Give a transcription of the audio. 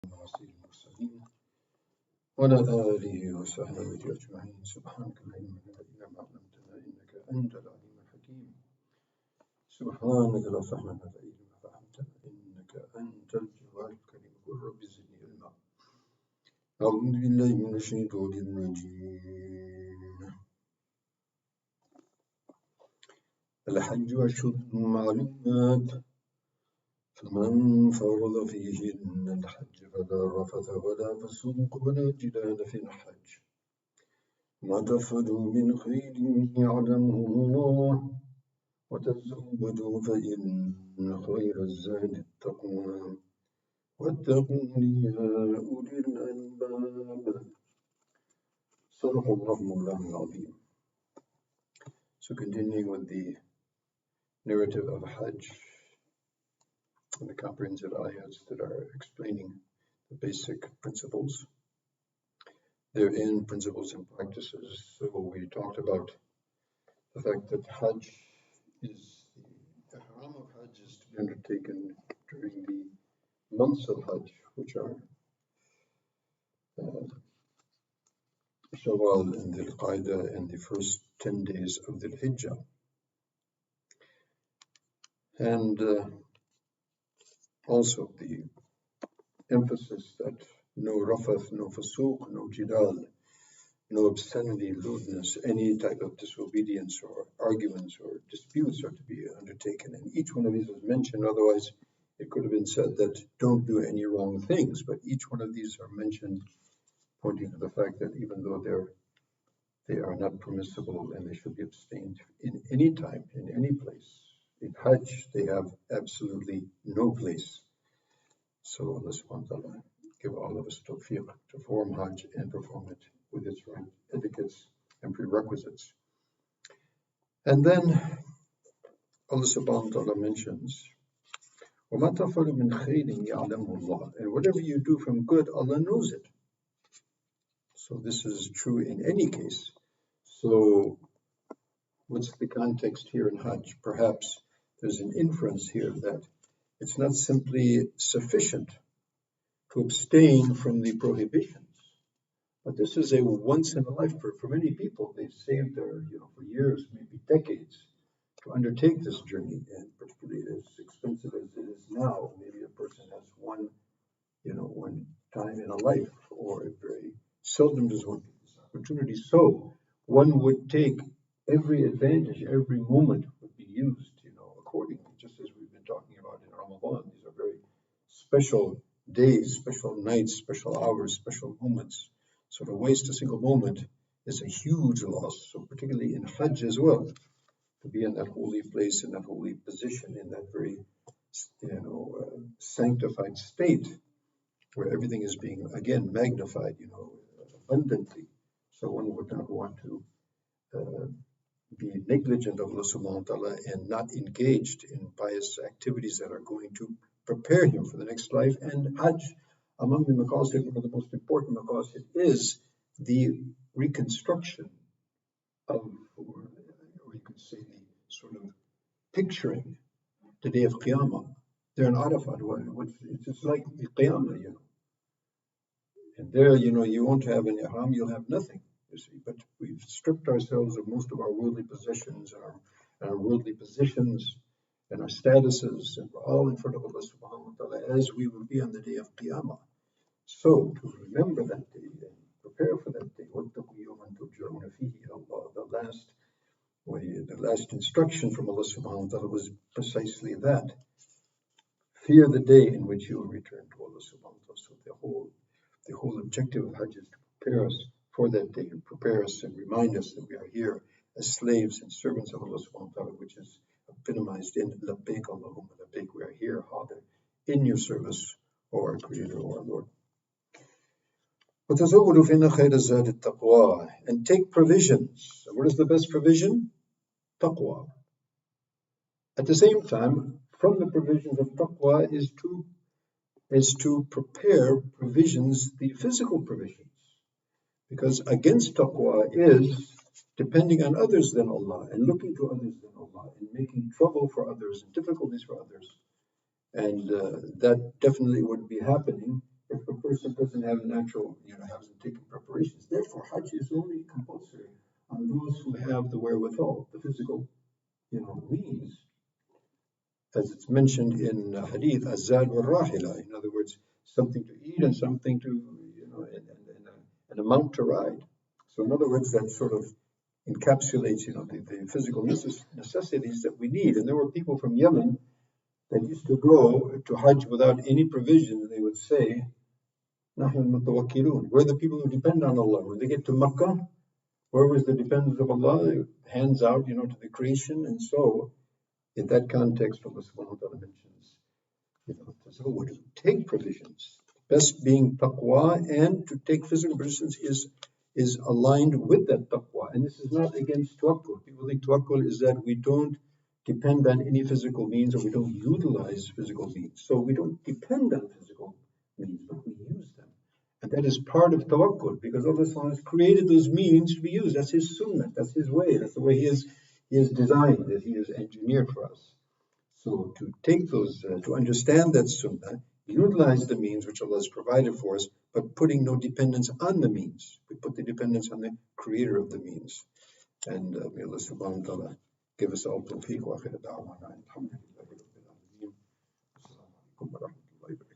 سيد المرسلين وعلى آله وصحبه أجمعين. سبحانك لا علم لنا إلا ما علمتنا إنك أنت العليم الحكيم. سبحانك لا فهم لنا إلا ما فهمتنا إنك أنت الجواد الكريم. قل رب زدني علما. أعوذ بالله من الشيطان الرجيم. الحج أشهر معلومات فمن فرض فيهن الحج فلا رفث ولا فسوق ولا جدال في الحج ما تفعلوا من خير يعلمه الله وتزودوا فإن خير الزاد التقوى واتقون يا أولي الألباب. صدق الله مولانا العظيم. So continuing with the narrative of Hajj and the comprehensive ayahs that are explaining the basic principles therein, principles and practices. So we talked about the fact that Hajj is, the ihram of Hajj is to be undertaken during the months of Hajj, which are Shawwal and Dhul Qa'dah and the first 10 days of Dhul Hijjah. And also the emphasis that no rafath, no fusuq, no jidal, no obscenity, lewdness, any type of disobedience or arguments or disputes are to be undertaken. And each one of these was mentioned, otherwise it could have been said that don't do any wrong things, but each one of these are mentioned pointing to the fact that even though they are not permissible and they should be abstained in any time, in any place. In Hajj, they have absolutely no place. So Allah subhanahu wa ta'ala give all of us tawfiq to perform Hajj and perform it with its right etiquettes and prerequisites. And then Allah subhanahu wa ta'ala mentions, وَمَا تَفْعَلُوا مِنْ خَيْرٍ يَعْلَمُهُ اللَّهُ. And whatever you do from good, Allah knows it. So this is true in any case. So what's the context here in Hajj? Perhaps there's an inference here that it's not simply sufficient to abstain from the prohibitions, but this is a once in a life for many people. They've saved their, for years, maybe decades, to undertake this journey, and particularly as expensive as it is now, maybe a person has one time in a life, or very seldom does one get this opportunity. So one would take every advantage, every moment would be used, accordingly, just as we've been talking about in Ramadan. These are very special days, special nights, special hours, special moments. So to waste a single moment is a huge loss. So particularly in Hajj as well, to be in that holy place, in that holy position, in that very, sanctified state, where everything is being, again, magnified, abundantly. So one would not want to be negligent of Allah subhanahu wa ta'ala and not engaged in pious activities that are going to prepare him for the next life. And Hajj, among the maqasid, one of the most important maqasid is the reconstruction of, or you could say the sort of picturing the day of Qiyamah. They're in Arafat, it's just like the Qiyamah, And there, you won't have an ihram, you'll have nothing. You see, but we've stripped ourselves of most of our worldly possessions and our worldly positions and our statuses, and we're all in front of Allah subhanahu wa ta'ala as we will be on the day of Qiyamah. So to remember that day and prepare for that day, the last instruction from Allah subhanahu wa ta'ala was precisely that. Fear the day in which you will return to Allah subhanahu wa ta'ala. So the whole objective of Hajj is to prepare us for that day, and prepare us and remind us that we are here as slaves and servants of Allah subhanahu wa ta'ala, which is epitomized in Labbaik Allahumma Labbaik. We are here, Father, in your service, O our Creator, O our Lord. وَتَزَوَّدُوا فِإِنَّ خَيْرَ الزَّادِ التَّقْوَى. And take provisions. And what is the best provision? Taqwa. At the same time, from the provisions of taqwa is to prepare provisions, the physical provisions. Because against taqwa is depending on others than Allah, and looking to others than Allah, and making trouble for others and difficulties for others. And that definitely wouldn't be happening if a person doesn't have natural, hasn't taken preparations. Therefore, Hajj is only compulsory on those who have the wherewithal, the physical, means, as it's mentioned in Hadith, Azad wa Rahila. In other words, something to eat and something to, and a mount to ride. So, in other words, that sort of encapsulates, the physical necessities that we need. And there were people from Yemen that used to go to Hajj without any provision. They would say, "Nahnu mutawakkilun." We're the people who depend on Allah. When they get to Makkah, where was the dependence of Allah? Hands out, to the creation. And so, in that context, Allah subhanahu wa ta'ala mentions, to take provisions. Best being taqwa, and to take physical provisions is aligned with that taqwa. And this is not against tawakkul. People think tawakkul is that we don't depend on any physical means, or we don't utilize physical means. So we don't depend on physical means, but we use them. And that is part of tawakkul, because Allah has created those means to be used. That's His sunnah, that's His way, that's the way He has designed it, He has engineered for us. So to take those, to understand that sunnah, utilize the means which Allah has provided for us, but putting no dependence on the means. We put the dependence on the creator of the means. And may Allah subhanahu wa ta'ala give us all tawfiq wa akhir da'wana. Alhamdulillah.